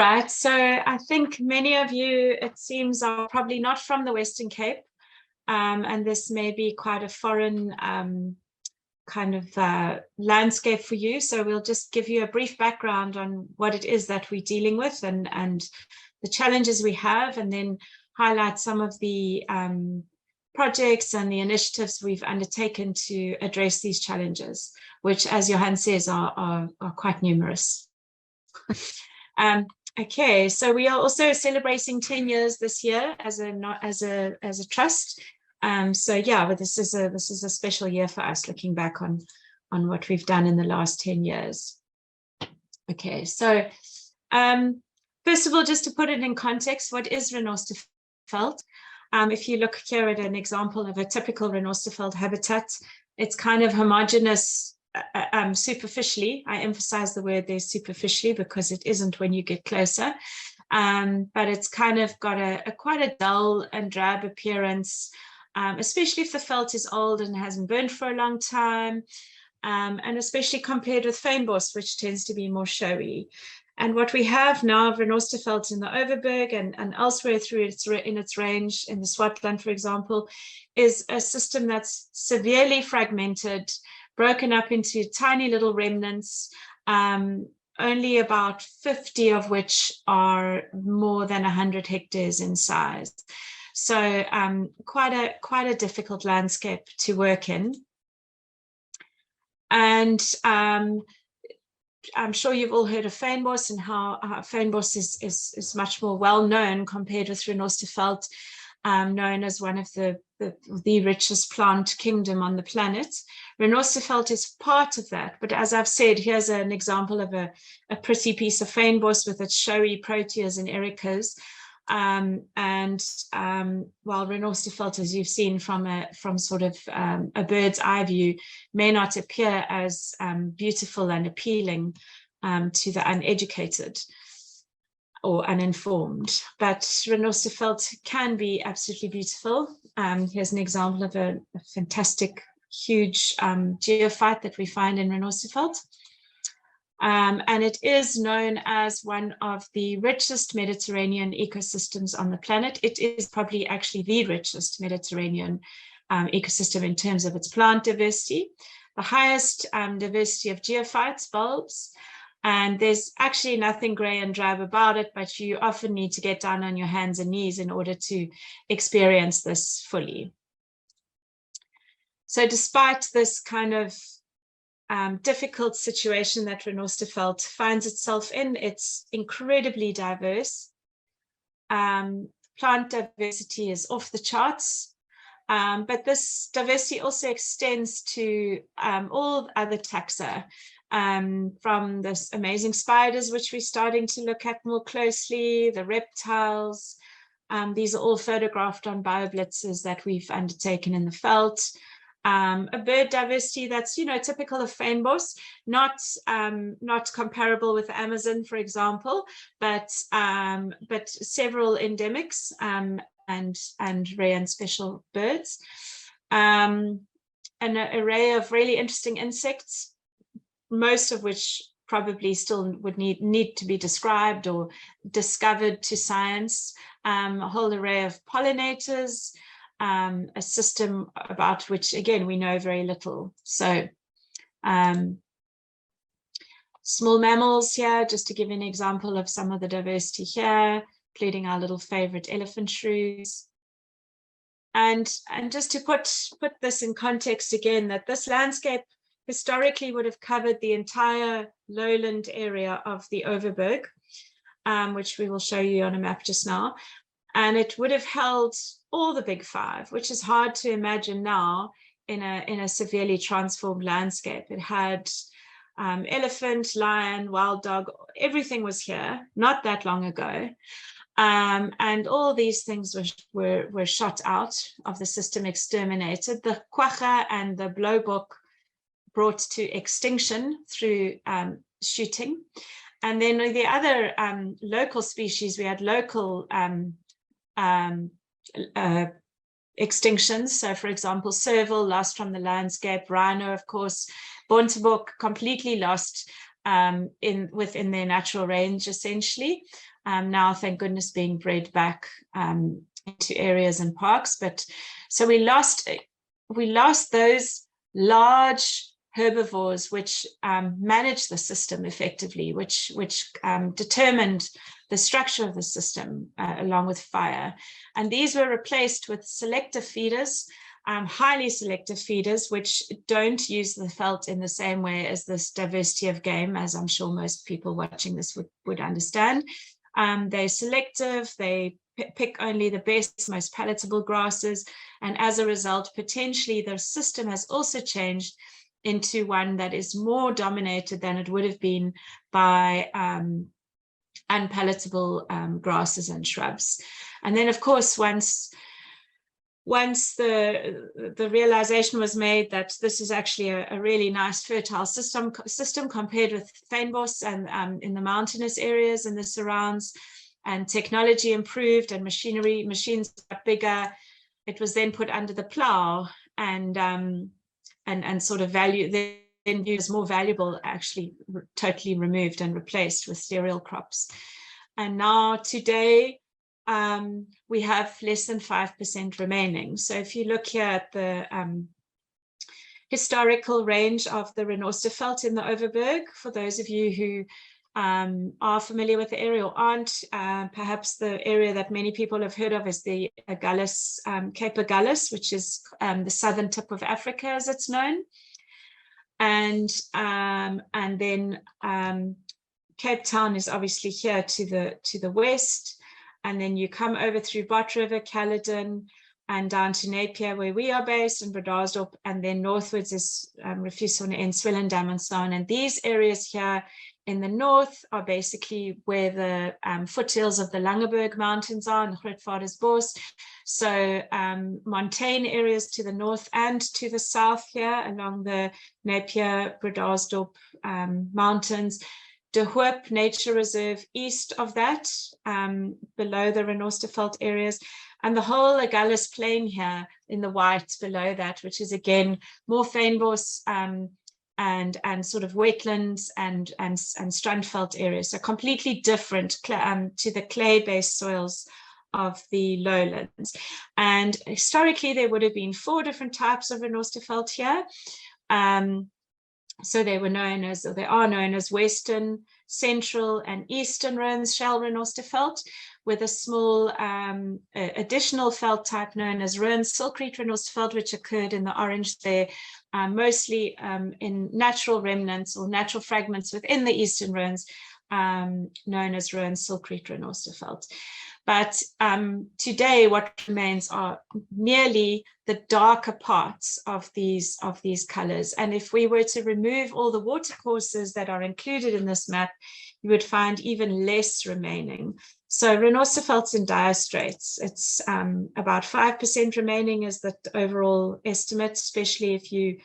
right, so I think many of you, it seems, are probably not from the Western Cape, and this may be quite a foreign kind of landscape for you. So we'll just give you a brief background on what it is that we're dealing with and the challenges we have, and then highlight some of the projects and the initiatives we've undertaken to address these challenges, which, as Johan says, are quite numerous. Okay, so we are also celebrating 10 years this year as a trust. So yeah, but this is a special year for us, looking back on what we've done in the last 10 years. Okay, so first of all, just to put it in context, what is Renosterveld? If you look here at an example of a typical Renosterveld habitat, it's kind of homogeneous superficially. I emphasize the word there, superficially, because it isn't when you get closer. But it's kind of got quite a dull and drab appearance, especially if the veld is old and hasn't burned for a long time, and especially compared with fynbos, which tends to be more showy. And what we have now of Renosterveld in the Overberg and elsewhere through in its range, in the Swartland, for example, is a system that's severely fragmented, broken up into tiny little remnants, only about 50 of which are more than 100 hectares in size. So quite a difficult landscape to work in. And I'm sure you've all heard of fynbos and how fynbos is much more well known compared with Renosterveld, known as one of the richest plant kingdom on the planet. Renosterveld is part of that, but as I've said, here's an example of a pretty piece of fynbos with its showy proteas and ericas. While Renosterveld, as you've seen from sort of a bird's eye view, may not appear as beautiful and appealing to the uneducated or uninformed, but Renosterveld can be absolutely beautiful. Here's an example of a fantastic, huge geophyte that we find in Renosterveld. And it is known as one of the richest Mediterranean ecosystems on the planet. It is probably actually the richest Mediterranean ecosystem in terms of its plant diversity, the highest diversity of geophytes, bulbs, and there's actually nothing grey and drab about it, but you often need to get down on your hands and knees in order to experience this fully. So despite this kind of difficult situation that Renosterveld finds itself in, it's incredibly diverse. Plant diversity is off the charts, but this diversity also extends to all other taxa, from this amazing spiders, which we're starting to look at more closely, the reptiles. These are all photographed on bioblitzes that we've undertaken in the veld. A bird diversity that's, typical of fynbos, not comparable with the Amazon, for example, but several endemics and rare and special birds. An array of really interesting insects, most of which probably still would need to be described or discovered to science. A whole array of pollinators, a system about which, again, we know very little. So small mammals here, just to give an example of some of the diversity here, including our little favorite elephant shrews. And just to put this in context again, that this landscape historically would have covered the entire lowland area of the Overberg, which we will show you on a map just now. And it would have held all the big five, which is hard to imagine now in a severely transformed landscape. It had elephant, lion, wild dog, everything was here not that long ago. And all these things were shot out of the system, exterminated. The quagga and the blowbook brought to extinction through shooting. And then the other local species, we had local extinctions. So, for example, serval lost from the landscape, rhino, of course, bontebok completely lost within their natural range, essentially. now, thank goodness, being bred back into areas and parks. But so we lost those large herbivores which managed the system effectively, which determined the structure of the system along with fire. And these were replaced with selective feeders, highly selective feeders, which don't use the veldt in the same way as this diversity of game, as I'm sure most people watching this would understand. They're selective, they pick only the best, most palatable grasses, and as a result, potentially the system has also changed into one that is more dominated than it would have been by unpalatable grasses and shrubs. And then, of course, once the realization was made that this is actually a really nice fertile system compared with fynbos and in the mountainous areas and the surrounds, and technology improved and machines got bigger, it was then put under the plow and sort of then viewed as more valuable, actually totally removed and replaced with cereal crops. And now today, we have less than 5% remaining. So if you look here at the historical range of the Renosterveld in the Overberg, for those of you who are familiar with the area or aren't, perhaps the area that many people have heard of is the Agulhas, Cape Agulhas, which is the southern tip of Africa as it's known. And then Cape Town is obviously here to the west. And then you come over through Bot River, Caledon, and down to Napier, where we are based, in Bredasdorp, and then northwards is Refusone and Swellendam and so on. And these areas here in the north are basically where the foothills of the Langeberg Mountains are, and Grootvadersbos. So montane areas to the north and to the south here along the Napier, Bredasdorp mountains. De Hoop Nature Reserve east of that, below the Renosterveld areas, and the whole Agulhas plain here in the white below that, which is again more fynbos and sort of wetlands and strandveld areas, so completely different to the clay-based soils of the lowlands. And historically, there would have been 4 different types of Renosterveld here. So they are known as Western, Central, and Eastern shell Renosterveld, with a small additional veld type known as Silkriet Renosterveld, which occurred in the orange there, mostly in natural remnants or natural fragments within the Eastern Rhônes, known as Silkriet Renosterveld. But today, what remains are merely the darker parts of these colors. And if we were to remove all the watercourses that are included in this map, you would find even less remaining. So Renosterveld's in dire straits. It's about 5% remaining is the overall estimate, especially if you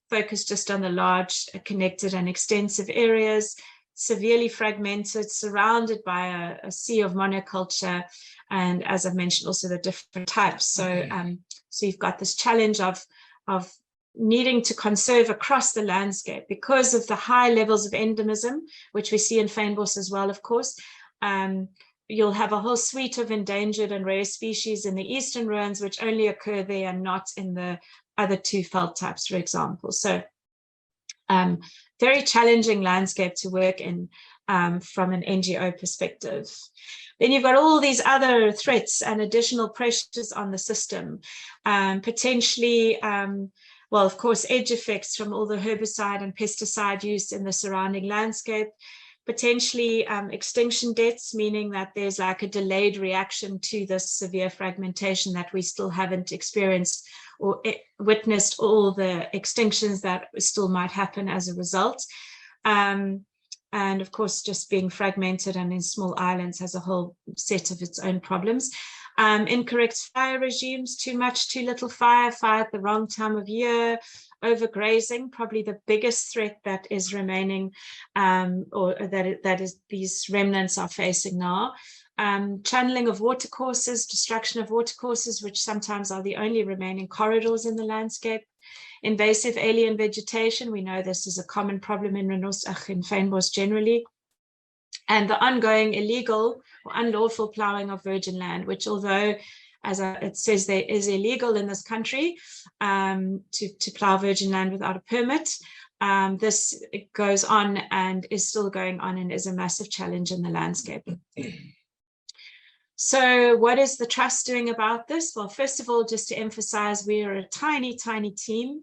focus just on the large, connected and extensive areas, severely fragmented, surrounded by a sea of monoculture, and as I've mentioned, also the different types. So, so you've got this challenge of needing to conserve across the landscape because of the high levels of endemism, which we see in fynbos as well, of course. You'll have a whole suite of endangered and rare species in the Eastern Rhônes, which only occur there and not in the other 2 veld types, for example. So very challenging landscape to work in from an NGO perspective. Then you've got all these other threats and additional pressures on the system, potentially, well, of course, edge effects from all the herbicide and pesticide use in the surrounding landscape, potentially extinction deaths, meaning that there's like a delayed reaction to this severe fragmentation that we still haven't experienced or witnessed all the extinctions that still might happen as a result. And of course, just being fragmented and in small islands has a whole set of its own problems. Incorrect fire regimes, too much, too little fire, fire at the wrong time of year, overgrazing, probably the biggest threat that is remaining, or that is these remnants are facing now. Channeling of watercourses, destruction of watercourses, which sometimes are the only remaining corridors in the landscape. Invasive alien vegetation, we know this is a common problem in fynbos generally. and the ongoing illegal or unlawful ploughing of virgin land, which although it says there is illegal in this country to plough virgin land without a permit, this goes on and is still going on and is a massive challenge in the landscape. So what is the Trust doing about this? Well, first of all, just to emphasize, we are a tiny, tiny team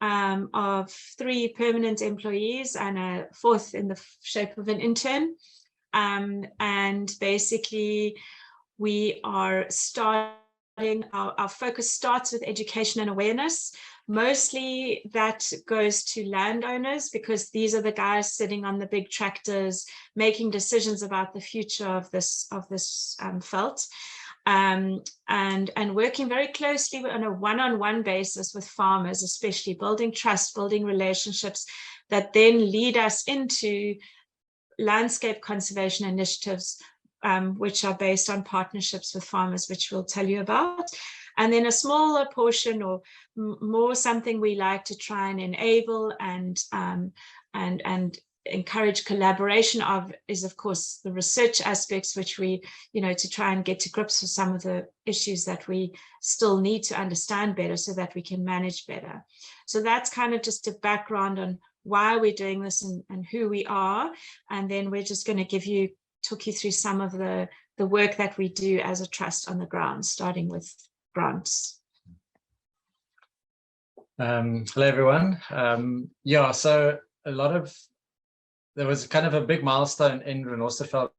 of 3 permanent employees and a 4th in the shape of an intern. And basically, we are starting, our focus starts with education and awareness. Mostly that goes to landowners, because these are the guys sitting on the big tractors making decisions about the future of this felt, and working very closely on a one-on-one basis with farmers, especially building trust, building relationships that then lead us into landscape conservation initiatives, which are based on partnerships with farmers, which we'll tell you about. And then a smaller portion, or more something we like to try and enable and encourage collaboration of, is of course the research aspects, which we, to try and get to grips with some of the issues that we still need to understand better so that we can manage better. So that's kind of just a background on why we're doing this and who we are. And then we're just going to talk you through some of the work that we do as a trust on the ground, starting with grants. Hello, everyone. Yeah, so there was kind of a big milestone in Renosterveld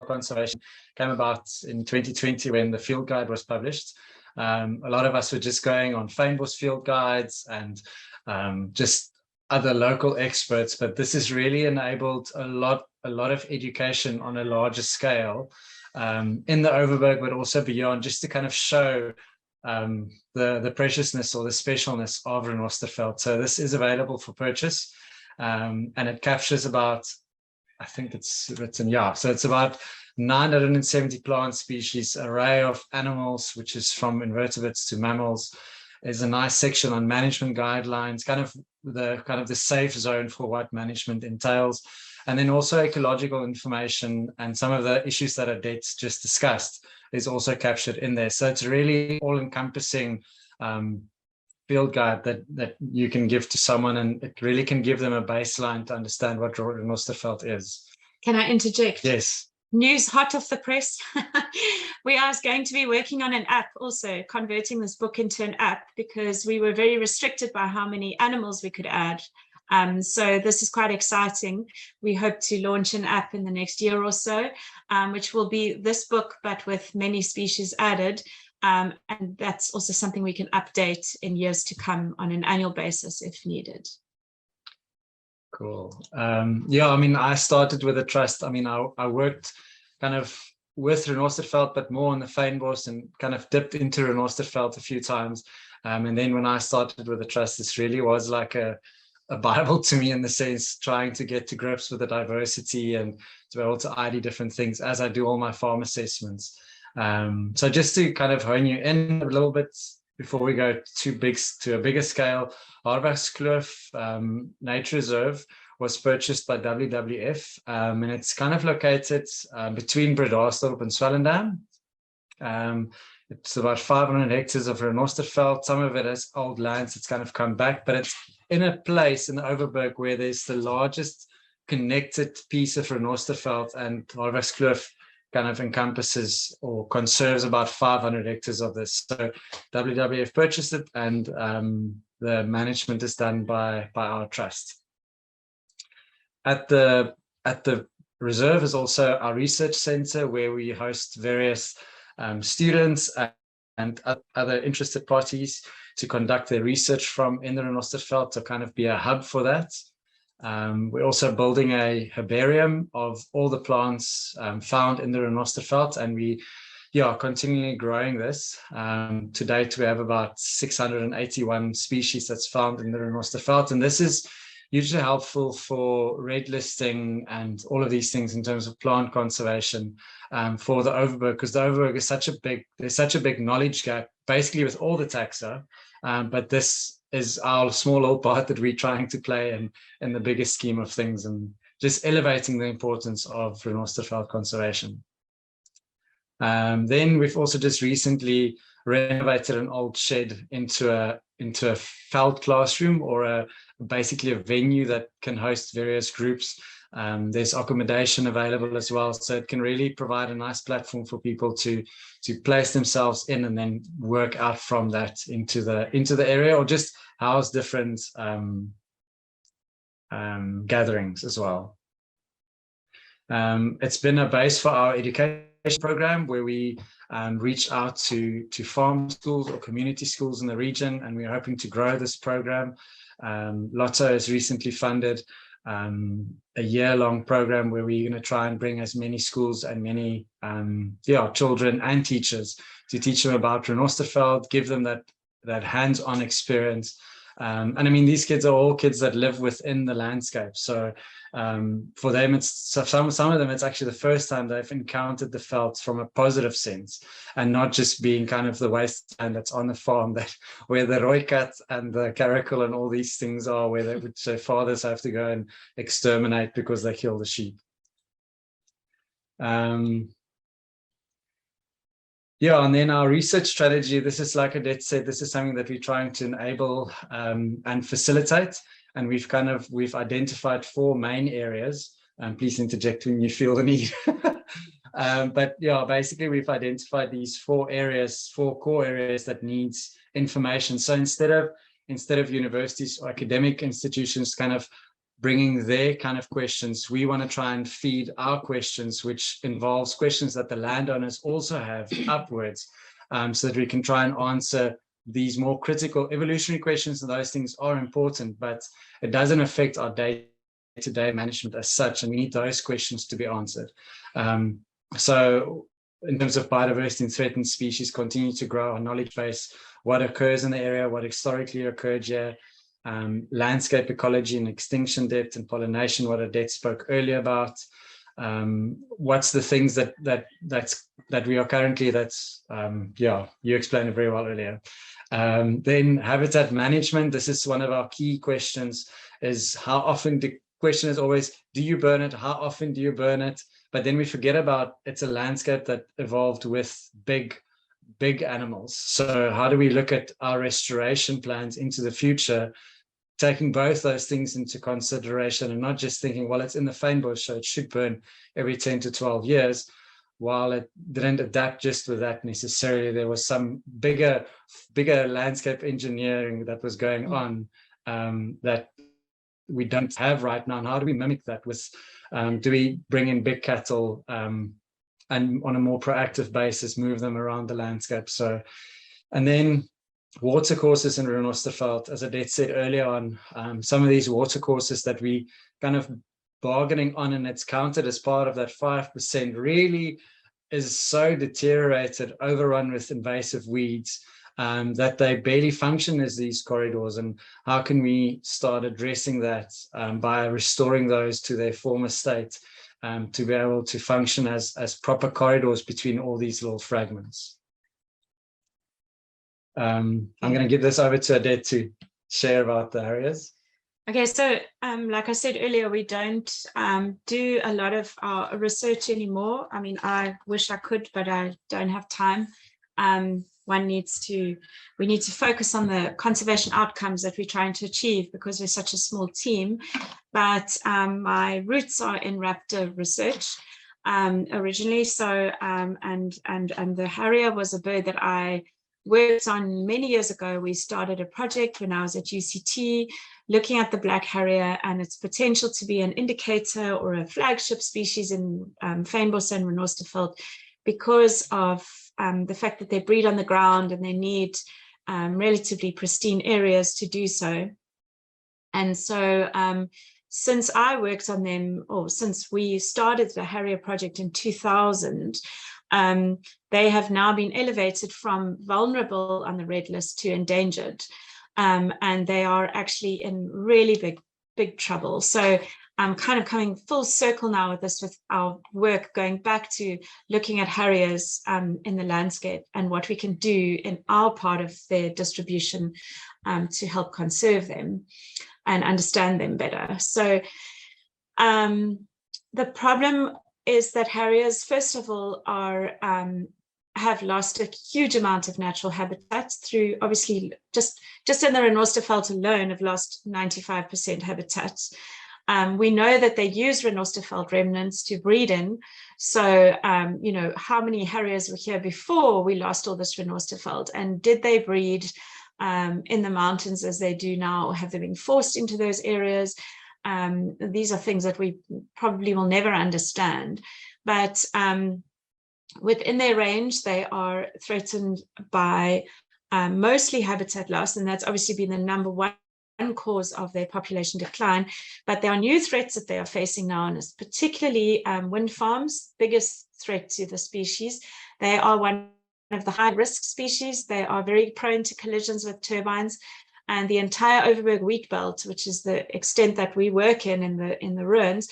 conservation came about in 2020 when the field guide was published. A lot of us were just going on fynbos field guides and just other local experts, but this has really enabled a lot of education on a larger scale in the Overberg, but also beyond, just to kind of show the preciousness or the specialness of Renosterveld. So this is available for purchase, and it captures about, I think it's written, yeah, so it's about 970 plant species, array of animals, which is from invertebrates to mammals. There's a nice section on management guidelines, kind of the safe zone for what management entails, and then also ecological information, and some of the issues that Odette just discussed is also captured in there. So it's really all-encompassing field guide that you can give to someone, and it really can give them a baseline to understand what Renosterveld is. Can I interject? Yes. News hot off the press. We are going to be working on an app, also converting this book into an app, because we were very restricted by how many animals we could add. So this is quite exciting. We hope to launch an app in the next year or so, which will be this book, but with many species added. And that's also something we can update in years to come on an annual basis if needed. Cool. Yeah, I mean, I started with a trust. I mean, I worked kind of with Renosterveld, but more on the fynbos, and kind of dipped into Renosterveld a few times. And then when I started with the trust, this really was like a Bible to me, in the sense, trying to get to grips with the diversity and to be able to ID different things as I do all my farm assessments. So just to kind of hone you in a little bit before we go to a bigger scale, Renosterveld Nature Reserve was purchased by WWF, and it's kind of located between Renosterveld and Swellendam. It's about 500 hectares of Renosterveld. Some of it is old lands, it's kind of come back, but it's in a place in the Overberg where there's the largest connected piece of Renosterveld, and Renosterveld kind of encompasses or conserves about 500 hectares of this. So WWF purchased it, and the management is done by our trust. At the reserve is also our research center, where we host various students and other interested parties to conduct their research from in the Renosterveld, to kind of be a hub for that. We're also building a herbarium of all the plants found in the Renosterveld, and we are continually growing this. To date, we have about 681 species that's found in the Renosterveld, and this is hugely helpful for red listing and all of these things in terms of plant conservation for the Overberg, because the Overberg is there's such a big knowledge gap basically with all the taxa, but this is our small little part that we're trying to play in the bigger scheme of things, and just elevating the importance of Renosterveld conservation. Then we've also just recently renovated an old shed into a felt classroom, or basically a venue that can host various groups. There's accommodation available as well, so it can really provide a nice platform for people to place themselves in and then work out from that into the area, or just house different gatherings as well. It's been a base for our education program, where we reach out to farm schools or community schools in the region, and we're hoping to grow this program. Lotto has recently funded a year-long program where we're going to try and bring as many schools and many children and teachers to teach them about Renosterveld, give them that hands-on experience. And I mean, these kids are all kids that live within the landscape. So for them, some of them, it's actually the first time they've encountered the veld from a positive sense, and not just being kind of the wasteland that's on the farm, where the rooikat and the caracal and all these things are, which their fathers have to go and exterminate because they kill the sheep. And then our research strategy, this is, like Odette said, this is something that we're trying to enable and facilitate. And we've identified 4 main areas. Please interject when you feel the need. But yeah, basically we've identified these 4 core areas that needs information. So instead of universities or academic institutions kind of bringing their kind of questions, we want to try and feed our questions, which involves questions that the landowners also have upwards, so that we can try and answer these more critical evolutionary questions. And those things are important, but it doesn't affect our day-to-day management as such, and we need those questions to be answered. So in terms of biodiversity and threatened species, continue to grow our knowledge base, what occurs in the area, what historically occurred here, landscape ecology and extinction depth and pollination, what Odette spoke earlier about. What's the things that we are currently, you explained it very well earlier. Then habitat management, this is one of our key questions, is how often, the question is always, do you burn it? How often do you burn it? But then we forget about, it's a landscape that evolved with big animals. So how do we look at our restoration plans into the future, taking both those things into consideration, and not just thinking, well, it's in the fynbos, so it should burn every 10 to 12 years. While it didn't adapt just with that necessarily, there was some bigger landscape engineering that was going on that we don't have right now. And how do we mimic that with, do we bring in big cattle and on a more proactive basis, move them around the landscape? So, and then watercourses in Renosterveld, as Odette said earlier on, some of these watercourses that we kind of bargaining on, and it's counted as part of that 5%, really is so deteriorated, overrun with invasive weeds, that they barely function as these corridors. And how can we start addressing that by restoring those to their former state, to be able to function as proper corridors between all these little fragments? I'm going to give this over to Odette to share about the areas. Okay, so like I said earlier, we don't do a lot of our research anymore. I mean, I wish I could, but I don't have time. We need to focus on the conservation outcomes that we're trying to achieve, because we're such a small team. But my roots are in raptor research originally. So and the harrier was a bird that I worked on many years ago. We started a project when I was at UCT, looking at the black harrier and its potential to be an indicator or a flagship species in fynbos and Renosterveld, because of the fact that they breed on the ground and they need relatively pristine areas to do so. And so since I worked on them, or since we started the harrier project in 2000, they have now been elevated from vulnerable on the red list to endangered. And they are actually in really big trouble. So I'm kind of coming full circle now with this, with our work going back to looking at harriers in the landscape and what we can do in our part of their distribution to help conserve them and understand them better. So The problem is that harriers, first of all, have lost a huge amount of natural habitats through, obviously, just in the Renosterveld alone have lost 95% habitats. We know that they use Renosterveld remnants to breed in. So, you know, how many harriers were here before we lost all this Renosterveld? And did they breed in the mountains as they do now? Or have they been forced into those areas? These are things that we probably will never understand. But within their range, they are threatened by mostly habitat loss, and that's obviously been the number one cause of their population decline. But there are new threats that they are facing now, and it's particularly wind farms, biggest threat to the species. They are one of the high-risk species. They are very prone to collisions with turbines, and the entire Overberg wheat belt, which is the extent that we work in the ruins,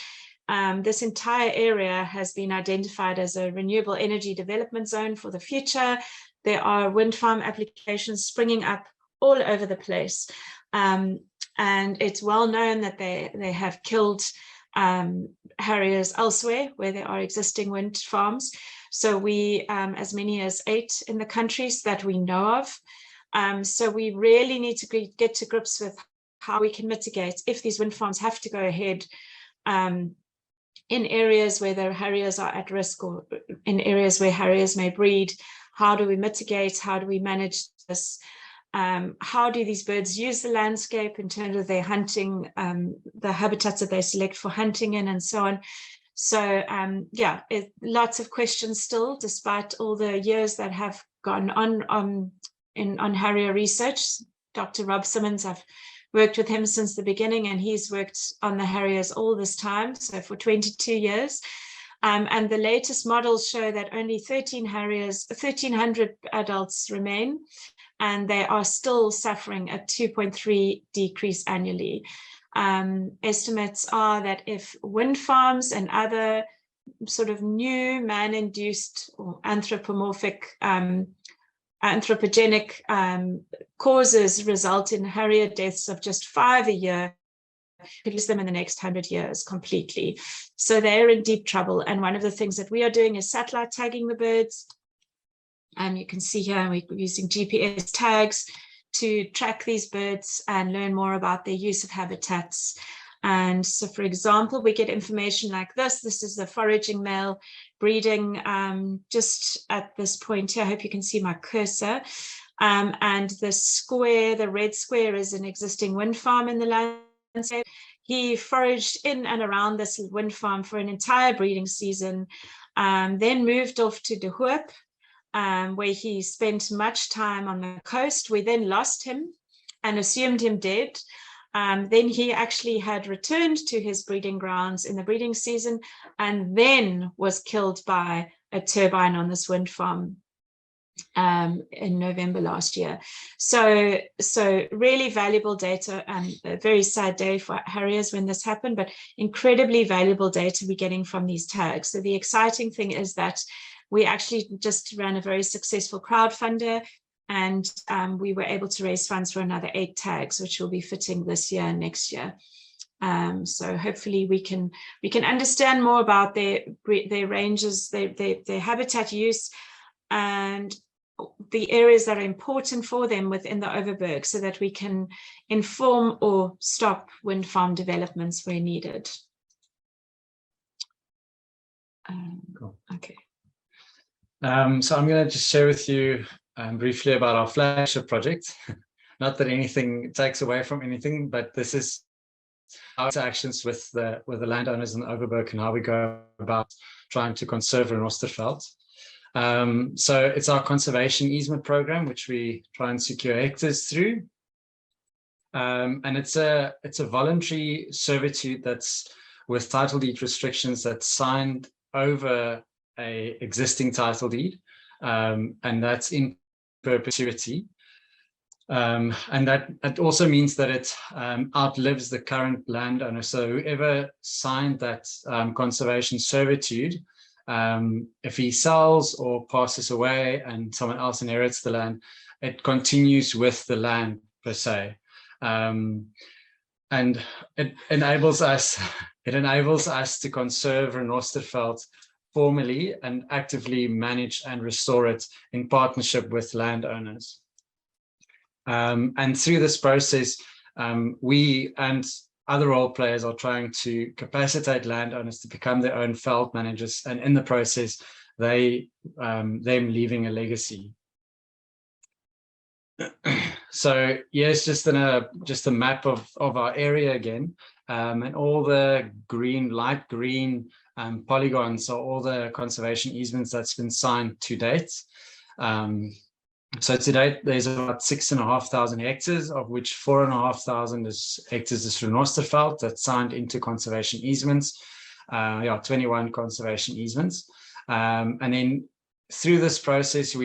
this entire area has been identified as a renewable energy development zone for the future. There are wind farm applications springing up all over the place. And it's well known that they have killed harriers elsewhere where there are existing wind farms. So we, as many as 8 in the countries that we know of. So we really need to get to grips with how we can mitigate if these wind farms have to go ahead in areas where the harriers are at risk, or in areas where harriers may breed. How do we mitigate? How do we manage this? How do these birds use the landscape in terms of their hunting, the habitats that they select for hunting in, and so on. So yeah, lots of questions still, despite all the years that have gone on harrier research. Dr. Rob Simmons, I've worked with him since the beginning, and he's worked on the harriers all this time, so for 22 years. And the latest models show that only 1,300 adults remain, and they are still suffering a 2.3 decrease annually. Estimates are that if wind farms and other sort of new man-induced or anthropomorphic anthropogenic causes result in harrier deaths of just 5 a year, could lose them in the next 100 years completely. So they're in deep trouble. And one of the things that we are doing is satellite tagging the birds. And you can see here we're using GPS tags to track these birds and learn more about their use of habitats. And so, for example, we get information like this. This is the foraging male breeding just at this point here. I hope you can see my cursor. And the square, the red square, is an existing wind farm in the landscape. He foraged in and around this wind farm for an entire breeding season, then moved off to De Hoop, where he spent much time on the coast. We then lost him and assumed him dead. Then he actually had returned to his breeding grounds in the breeding season, and then was killed by a turbine on this wind farm in November last year. So really valuable data, and a very sad day for harriers when this happened, but incredibly valuable data we're getting from these tags. So the exciting thing is that we actually just ran a very successful crowdfunder, and we were able to raise funds for another 8 tags, which will be fitting this year and next year. So hopefully we can understand more about their ranges, their habitat use, and the areas that are important for them within the Overberg, so that we can inform or stop wind farm developments where needed. Cool. Okay. So I'm going to just share with you briefly about our flagship project. Not that anything takes away from anything, but this is our interactions with the landowners in the Overberg and how we go about trying to conserve Renosterveld. So it's our conservation easement program, which we try and secure hectares through. And it's a voluntary servitude that's with title deed restrictions that's signed over a existing title deed, and that's in perpetuity. And that also means that it outlives the current landowner. So whoever signed that conservation servitude, if he sells or passes away and someone else inherits the land, it continues with the land per se. And and it enables us to conserve Renosterveld formally and actively manage and restore it in partnership with landowners. And through this process, we and other role players are trying to capacitate landowners to become their own veld managers, and in the process, them leaving a legacy. So yes, just a map of our area again, and all the light green polygons are all the conservation easements that's been signed to date. So to date, there's about 6,500 hectares, of which 4,500 hectares is Renosterveld that's signed into conservation easements. 21 conservation easements. And then through this process,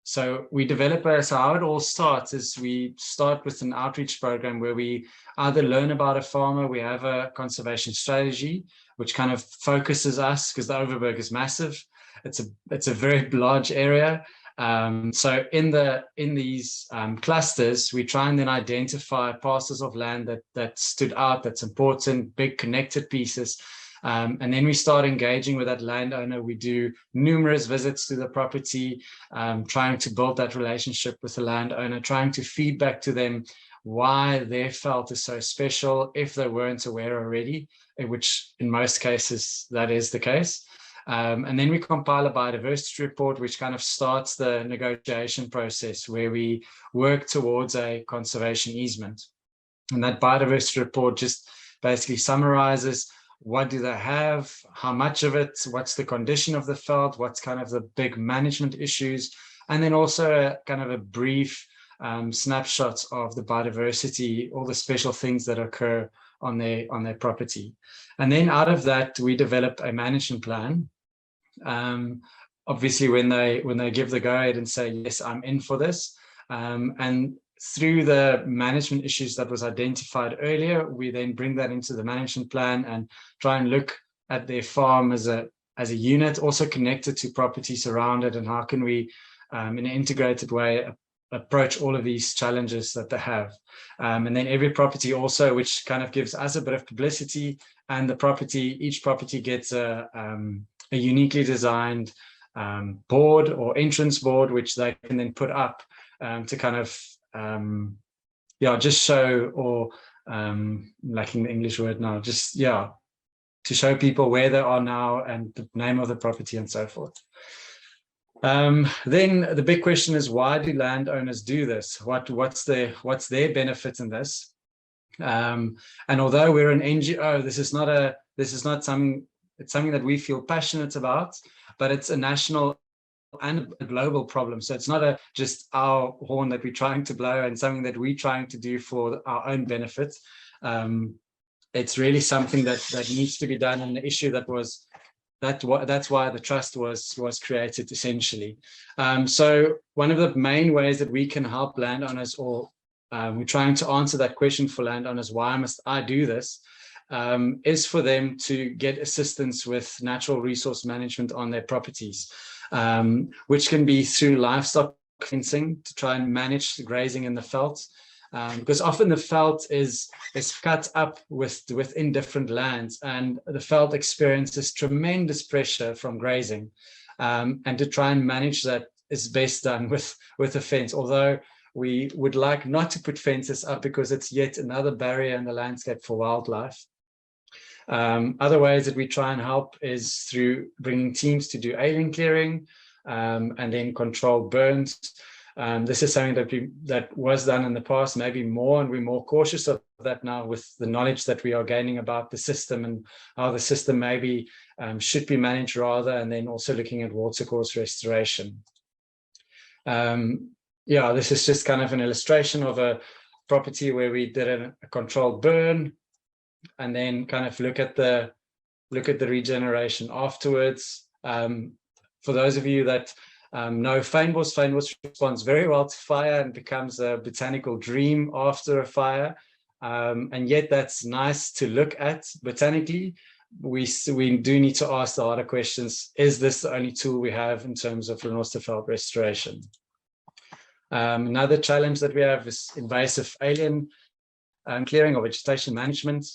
so how it all starts is we start with an outreach program where we either learn about a farmer, we have a conservation strategy, which kind of focuses us, because the Overberg is massive. It's a very large area. So in these clusters, we try and then identify parcels of land that stood out, that's important, big connected pieces. And then we start engaging with that landowner. We do numerous visits to the property, trying to build that relationship with the landowner, trying to feed back to them why their veld is so special if they weren't aware already, which in most cases that is the case. And then we compile a biodiversity report, which kind of starts the negotiation process where we work towards a conservation easement. And that biodiversity report just basically summarizes what do they have, how much of it, what's the condition of the veld, what's kind of the big management issues, and then also kind of a brief snapshot of the biodiversity, all the special things that occur on their property. And then out of that, we develop a management plan. Obviously, when they give the go ahead and say, yes, I'm in for this, and through the management issues that was identified earlier, we then bring that into the management plan and try and look at their farm as a unit, also connected to properties around it, and how can we, in an integrated way, approach all of these challenges that they have. And then every property also, which kind of gives us a bit of publicity, and each property gets a uniquely designed board or entrance board, which they can then put up to kind of just show, or lacking the English word now, to show people where they are now and the name of the property and so forth. Then the big question is, why do landowners do this? What's their benefit in this? And although we're an NGO, this is not something. It's something that we feel passionate about, but it's a national and a global problem. So it's not just our horn that we're trying to blow and something that we're trying to do for our own benefit. It's really something that needs to be done, and the issue that's why the trust was created, essentially. So one of the main ways that we can help landowners, or we're trying to answer that question for landowners, why must I do this, is for them to get assistance with natural resource management on their properties, which can be through livestock fencing to try and manage the grazing in the veld, because often the veld is cut up within different lands, and the veld experiences tremendous pressure from grazing, and to try and manage that is best done with a fence, although we would like not to put fences up because it's yet another barrier in the landscape for wildlife. Other ways that we try and help is through bringing teams to do alien clearing, and then control burns. This is something that was done in the past, maybe more, and we're more cautious of that now with the knowledge that we are gaining about the system and how the system maybe should be managed rather, and then also looking at watercourse restoration. This is just kind of an illustration of a property where we did a controlled burn, and then kind of look at the regeneration afterwards. For those of you that know fynbos responds very well to fire and becomes a botanical dream after a fire, and yet that's nice to look at botanically. We do need to ask the harder questions. Is this the only tool we have in terms of Renosterveld restoration? Another challenge that we have is invasive alien clearing or vegetation management.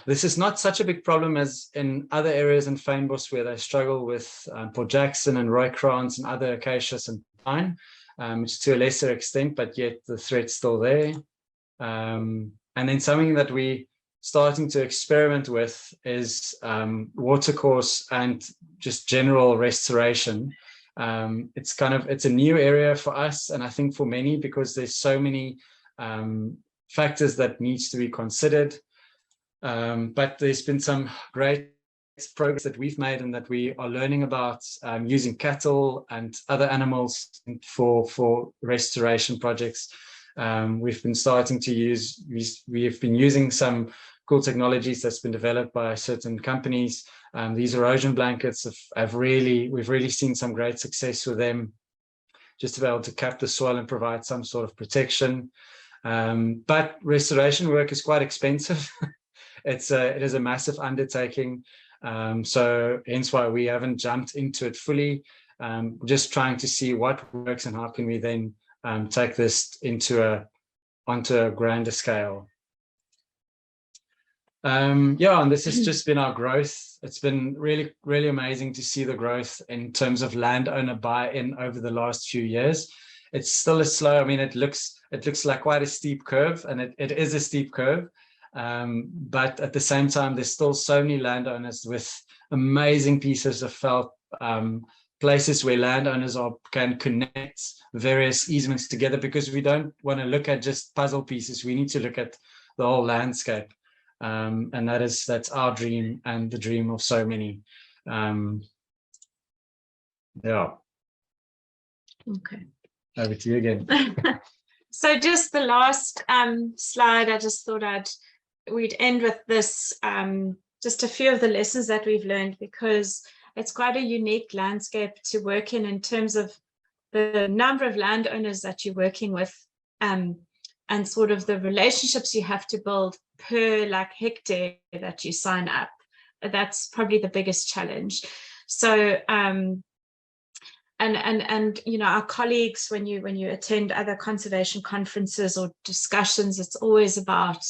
This is not such a big problem as in other areas in fynbos where they struggle with Port Jackson and Rooikraans and other acacias and pine, which to a lesser extent, but yet the threat's still there. And then something that we starting to experiment with is watercourse and just general restoration. It's a new area for us, and I think for many, because there's so many factors that needs to be considered. But there's been some great progress that we've made and that we are learning about using cattle and other animals for restoration projects. We've been starting to use, we've been using some cool technologies that's been developed by certain companies. These erosion blankets we've really seen some great success with them, just to be able to cap the soil and provide some sort of protection. But restoration work is quite expensive. It is a massive undertaking. So hence why we haven't jumped into it fully, just trying to see what works and how can we then take this onto a grander scale. And this has just been our growth. It's been really, really amazing to see the growth in terms of landowner buy-in over the last few years. It's still a slow, I mean, it looks like quite a steep curve, and it is a steep curve. But at the same time, there's still so many landowners with amazing pieces of felt, places where landowners can connect various easements together, because we don't want to look at just puzzle pieces. We need to look at the whole landscape. And that's our dream and the dream of so many. Yeah. Okay. Over to you again. So just the last slide, I just thought we'd end with this, just a few of the lessons that we've learned, because it's quite a unique landscape to work in terms of the number of landowners that you're working with, and sort of the relationships you have to build per hectare that you sign up. That's probably the biggest challenge. So and our colleagues, when you attend other conservation conferences or discussions, it's always about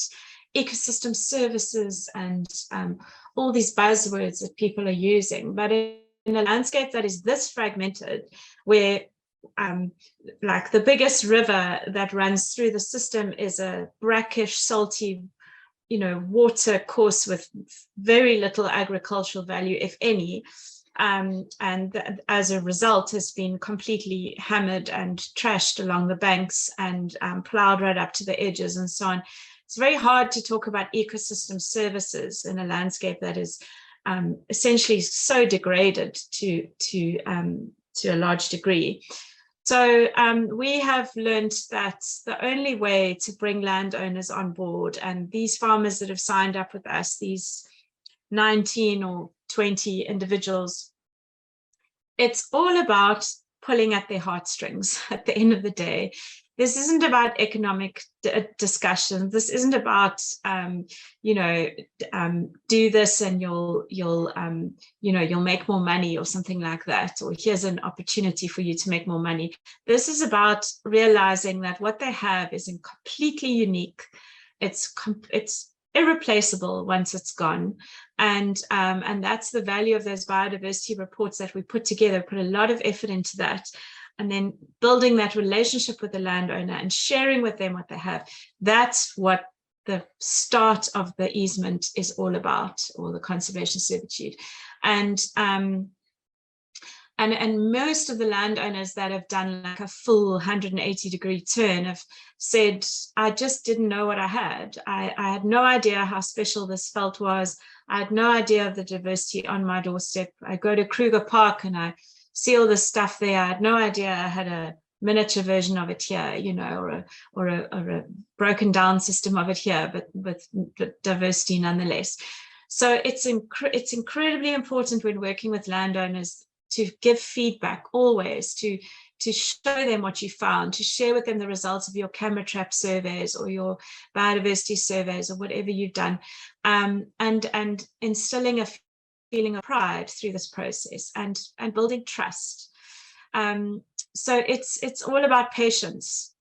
ecosystem services and all these buzzwords that people are using. But in a landscape that is this fragmented, where the biggest river that runs through the system is a brackish, salty, water course with very little agricultural value, if any, and as a result has been completely hammered and trashed along the banks and plowed right up to the edges and so on. It's very hard to talk about ecosystem services in a landscape that is essentially so degraded to a large degree. So we have learned that the only way to bring landowners on board, and these farmers that have signed up with us, these 19 or 20 individuals, it's all about pulling at their heartstrings at the end of the day. This isn't about economic discussion. This isn't about, do this and you'll make more money or something like that, or here's an opportunity for you to make more money. This is about realizing that what they have is completely unique. It's irreplaceable once it's gone, and that's the value of those biodiversity reports that we put together. Put a lot of effort into that. And then building that relationship with the landowner and sharing with them what they have. That's what the start of the easement is all about, or the conservation servitude. And most of the landowners that have done a full 180-degree turn have said, I just didn't know what I had. I had no idea how special this felt was. I had no idea of the diversity on my doorstep. I go to Kruger Park and I see all this stuff there. I had no idea I had a miniature version of it here, or a broken down system of it here, but with diversity nonetheless. So it's incredibly important when working with landowners to give feedback always, to show them what you found, to share with them the results of your camera trap surveys or your biodiversity surveys or whatever you've done, and instilling a feeling of pride through this process and building trust. So it's all about patience.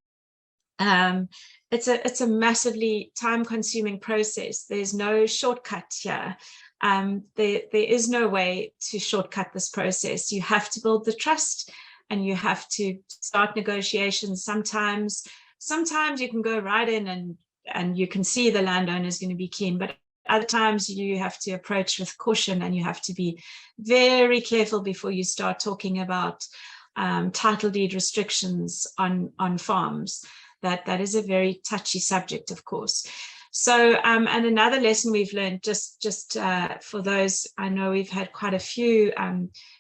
it's a massively time-consuming process. There's no shortcut here. There is no way to shortcut this process. You have to build the trust, and you have to start negotiations. Sometimes you can go right in and you can see the landowner is going to be keen, but other times you have to approach with caution, and you have to be very careful before you start talking about title deed restrictions on farms. That is a very touchy subject, of course. So, and another lesson we've learned, just for those, I know we've had quite a few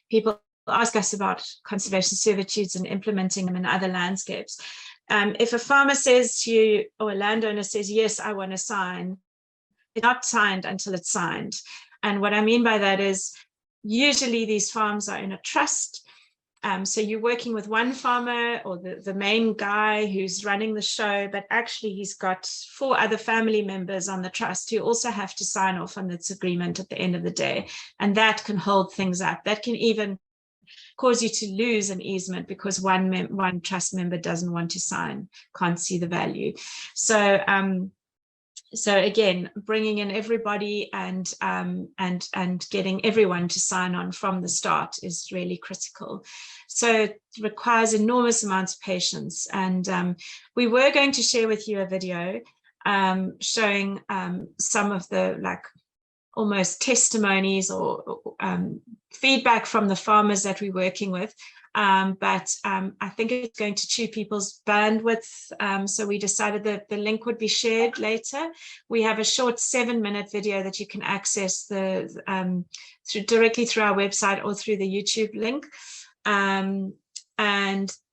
people ask us about conservation servitudes and implementing them in other landscapes. If a farmer says to you, or a landowner says, yes, I want to sign, it's not signed until it's signed. And what I mean by that is, usually these farms are in a trust. So you're working with one farmer, or the main guy who's running the show, but actually he's got 4 other family members on the trust who also have to sign off on this agreement at the end of the day. And that can hold things up. That can even cause you to lose an easement because one trust member doesn't want to sign, can't see the value. So again, bringing in everybody and getting everyone to sign on from the start is really critical. So it requires enormous amounts of patience. And we were going to share with you a video showing some of the almost testimonies or feedback from the farmers that we're working with. But I think it's going to chew people's bandwidth. So we decided that the link would be shared later. We have a short 7-minute video that you can access directly through our website or through the YouTube link. And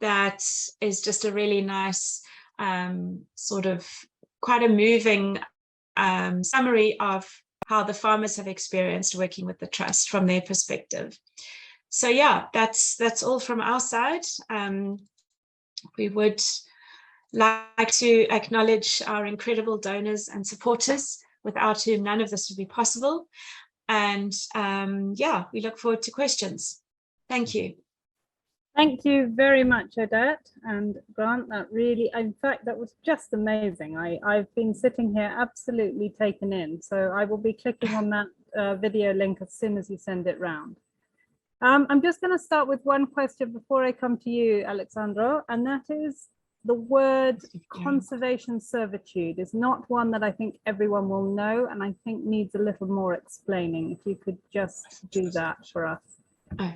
that is just a really nice sort of quite a moving summary of how the farmers have experienced working with the trust from their perspective. So yeah, that's all from our side. We would like to acknowledge our incredible donors and supporters, without whom none of this would be possible. And yeah, we look forward to questions. Thank you. Thank you very much, Odette and Grant. That really, in fact, that was just amazing. I've been sitting here absolutely taken in. So I will be clicking on that video link as soon as you send it round. I'm just going to start with one question before I come to you, Alexandro, and that is, the word conservation servitude is not one that I think everyone will know, and I think needs a little more explaining. If you could just do that for us. Oh,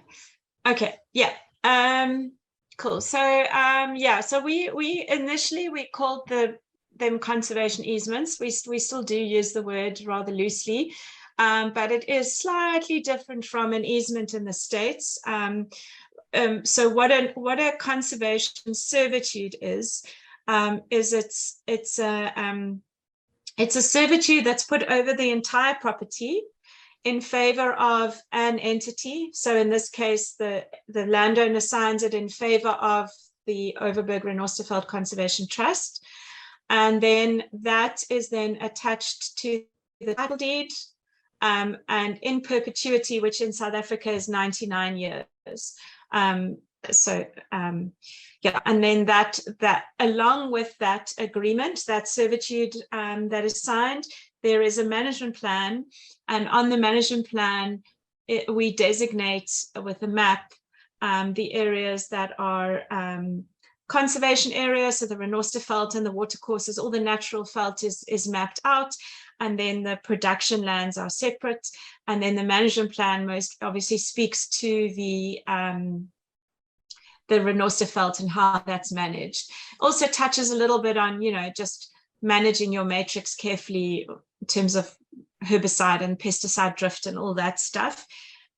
okay, yeah. Cool. So yeah, so we initially called them conservation easements. We still do use the word rather loosely, but it is slightly different from an easement in the States. So what a conservation servitude is it's a servitude that's put over the entire property in favor of an entity. So in this case, the landowner signs it in favor of the Overberg Renosterveld Conservation Trust. And then that is then attached to the title deed and in perpetuity, which in South Africa is 99 years. Yeah, and then that along with that agreement, that servitude that is signed, there is a management plan, and on the management plan, we designate with a map the areas that are conservation areas, so the Renosterveld and the watercourses, all the natural veld is mapped out, and then the production lands are separate, and then the management plan most obviously speaks to the Renosterveld and how that's managed. Also touches a little bit on, just managing your matrix carefully in terms of herbicide and pesticide drift and all that stuff.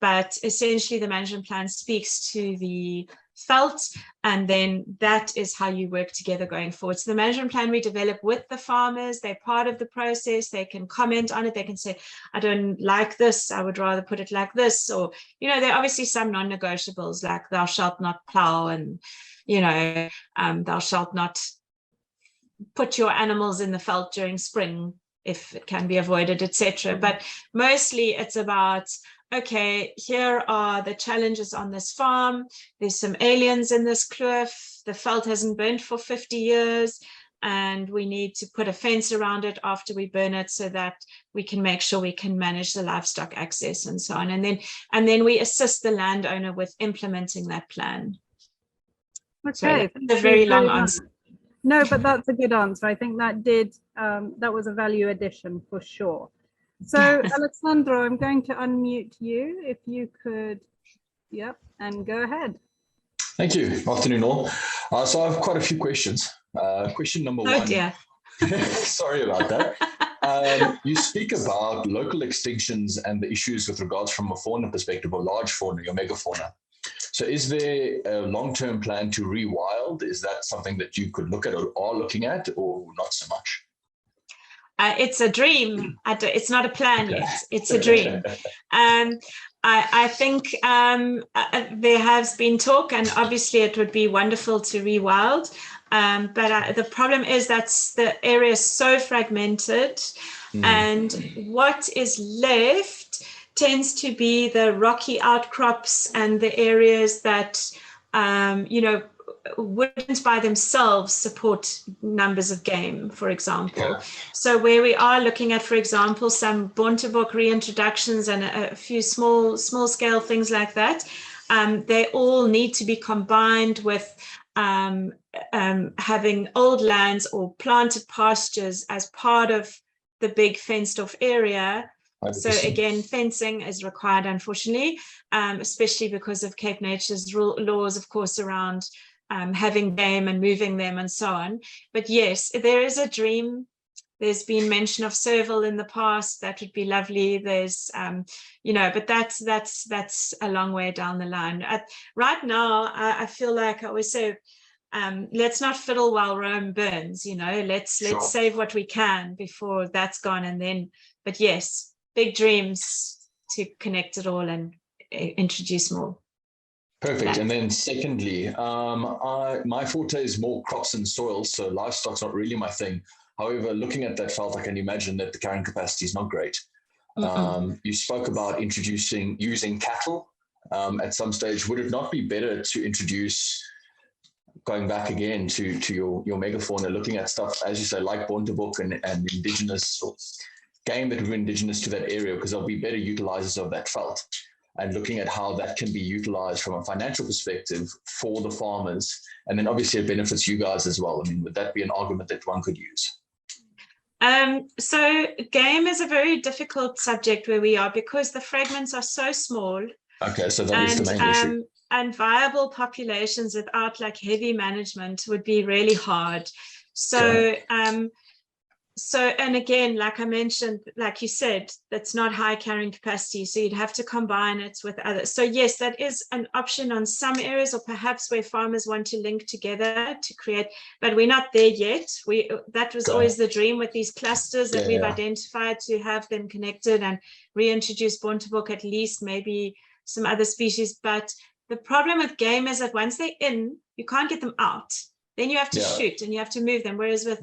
But essentially the management plan speaks to the veld, and then that is how you work together going forward. So the management plan we develop with the farmers, they're part of the process, they can comment on it, they can say, I don't like this, I would rather put it like this, or, there are obviously some non-negotiables, like thou shalt not plow, and, thou shalt not put your animals in the veld during spring if it can be avoided, etc. But mostly it's about, okay, here are the challenges on this farm. There's some aliens in this kloof. The veld hasn't burnt for 50 years. and we need to put a fence around it after we burn it so that we can make sure we can manage the livestock access and so on. And then we assist the landowner with implementing that plan. Okay, that's a very long answer. No, but that's a good answer. I think that that was a value addition for sure. So Alessandro, I'm going to unmute you if you could, yep, and go ahead. Thank you. Afternoon all. So I have quite a few questions. Question number one. Dear. Sorry about that. You speak about local extinctions and the issues with regards from a fauna perspective, or large fauna, your megafauna. So is there a long-term plan to rewild? Is that something that you could look at or are looking at, or not so much? It's a dream. It's not a plan yet. It's a dream. I think there has been talk, and obviously it would be wonderful to rewild. But the problem is that the area is so fragmented, and what is left tends to be the rocky outcrops and the areas that, wouldn't by themselves support numbers of game, for example. So where we are looking at, for example, some Bontebok reintroductions and a few small scale things like that, they all need to be combined with having old lands or planted pastures as part of the big fenced off area. So again, fencing is required, unfortunately, especially because of Cape Nature's laws, of course, around having game and moving them and so on. But yes, there is a dream. There's been mention of Serval in the past. That would be lovely. There's, but that's a long way down the line. Right now, I feel like I always say, let's not fiddle while Rome burns. Let's save what we can before that's gone. And then, but yes, big dreams to connect it all and introduce more. Perfect. And then secondly, my forte is more crops and soils, so livestock's not really my thing. However, looking at that veld, I can imagine that the carrying capacity is not great. You spoke about using cattle at some stage. Would it not be better to introduce, going back again to your megafauna, looking at stuff, as you say, like Bontebok and indigenous game that would be indigenous to that area, because they'll be better utilizers of that veld, and looking at how that can be utilized from a financial perspective for the farmers. And then obviously it benefits you guys as well. I mean, would that be an argument that one could use? So game is a very difficult subject where we are, because the fragments are so small. Okay, so that is the main issue. And viable populations without like heavy management would be really hard. So, and again, like I mentioned, like you said, that's not high carrying capacity. So you'd have to combine it with others. So yes, that is an option on some areas, or perhaps where farmers want to link together to create, but we're not there yet. That was always the dream with these clusters that we've identified, to have them connected and reintroduce Bontebok, at least maybe some other species. But the problem with game is that once they're in, you can't get them out. Then you have to shoot and you have to move them. Whereas with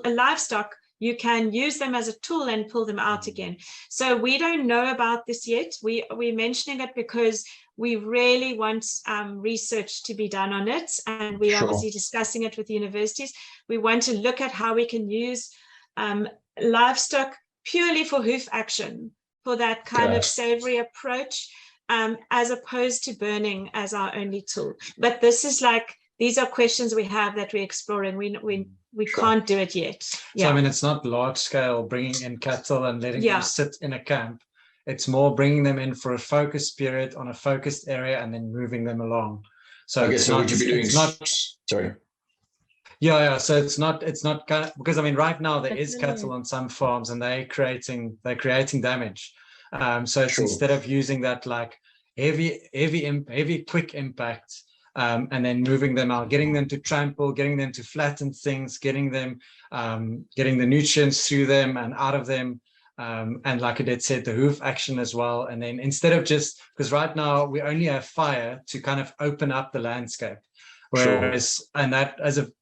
livestock, you can use them as a tool and pull them out again. So we don't know about this yet. We're mentioning it because we really want research to be done on it. And we're obviously discussing it with universities. We want to look at how we can use livestock purely for hoof action, for that kind of savory approach, as opposed to burning as our only tool. But this is like, these are questions we have that we're exploring. We can't do it yet. So I mean, it's not large scale bringing in cattle and letting them sit in a camp. It's more bringing them in for a focused period on a focused area and then moving them along. So I guess what you'd be doing. Sorry. Yeah. So it's not because I mean, right now there is cattle on some farms and they're creating damage. So it's instead of using that like heavy quick impact, and then moving them out, getting them to trample, getting them to flatten things, getting the nutrients through them and out of them. And like Odette said, the hoof action as well. And then instead of just, because right now we only have fire to kind of open up the landscape. Whereas, and that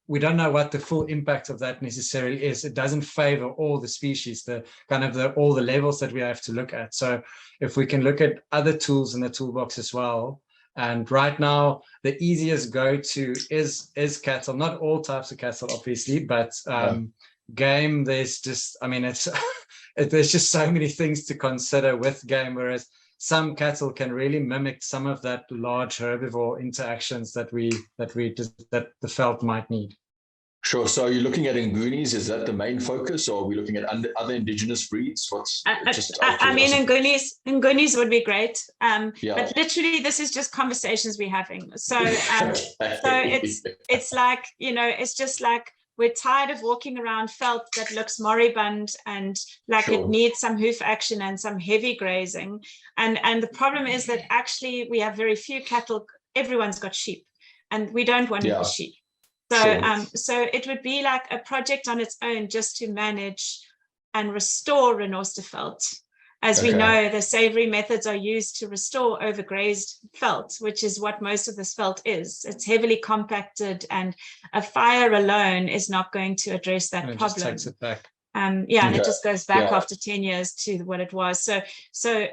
we don't know what the full impact of that necessarily is. It doesn't favor all the species, all the levels that we have to look at. So if we can look at other tools in the toolbox as well, And right now, the easiest go-to is cattle. Not all types of cattle, obviously, but game. There's just, I mean, it's there's just so many things to consider with game. Whereas some cattle can really mimic some of that large herbivore interactions that the veld might need. Sure. So are you looking at Ngoonies? Is that the main focus, or are we looking at other indigenous breeds? What's I mean, Ngoonies would be great. But literally, this is just conversations we're having. So, so it's like, you know, it's just like we're tired of walking around veld that looks moribund and like it needs some hoof action and some heavy grazing. And the problem is that actually we have very few cattle. Everyone's got sheep, and we don't want the sheep. So, so it would be like a project on its own just to manage and restore Renosterveld. As we know, the savory methods are used to restore overgrazed veld, which is what most of this veld is. It's heavily compacted, and a fire alone is not going to address that problem. It just takes it back. And it just goes back after 10 years to what it was. So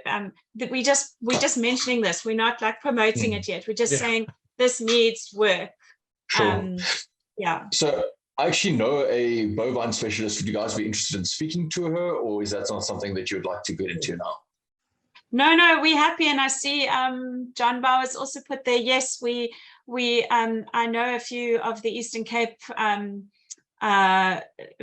we just mentioning this. We're not like promoting it yet. We're just saying this needs work. Sure. So I actually know a bovine specialist. Would you guys be interested in speaking to her, or is that not something that you'd like to get into now? No, we're happy. And I see John Bowers also put there, yes, we I know a few of the Eastern Cape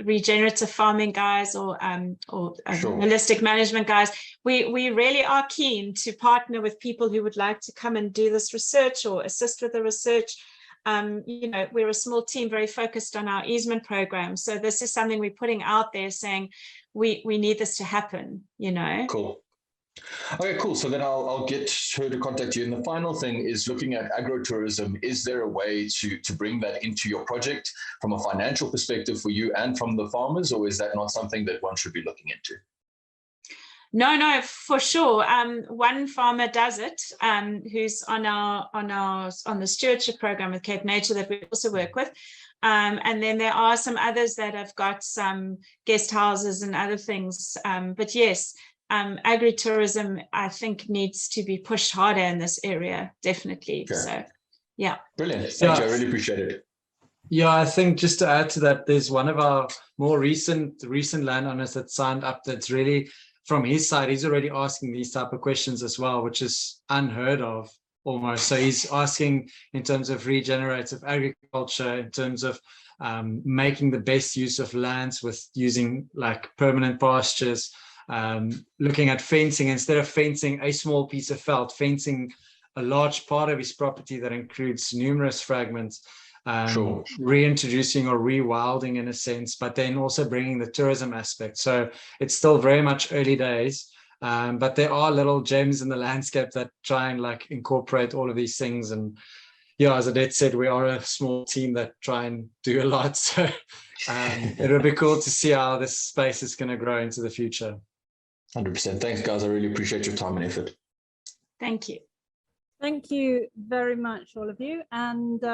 regenerative farming guys or holistic management guys. We really are keen to partner with people who would like to come and do this research or assist with the research. You know, we're a small team very focused on our easement program. So this is something we're putting out there saying we need this to happen, you know. Cool. Okay, cool. So then I'll get her to contact you. And the final thing is looking at agrotourism. Is there a way to bring that into your project from a financial perspective for you and from the farmers, or is that not something that one should be looking into? No, for sure. One farmer does it, who's on the stewardship program with Cape Nature that we also work with. And then there are some others that have got some guest houses and other things. But yes, agritourism, I think, needs to be pushed harder in this area, definitely. Okay. So, yeah. Brilliant. Thank you. I really appreciate it. Yeah, I think just to add to that, there's one of our more recent landowners that signed up that's really, from his side, he's already asking these type of questions as well, which is unheard of almost. So he's asking in terms of regenerative agriculture, in terms of making the best use of lands with using like permanent pastures, looking at fencing, instead of fencing a small piece of veld, fencing a large part of his property that includes numerous fragments. Reintroducing or rewilding in a sense, but then also bringing the tourism aspect. So it's still very much early days, but there are little gems in the landscape that try and like incorporate all of these things. And yeah, as Odette said, we are a small team that try and do a lot. So it'll be cool to see how this space is going to grow into the future. 100%. Thanks, guys. I really appreciate your time and effort. Thank you. Thank you very much, all of you. And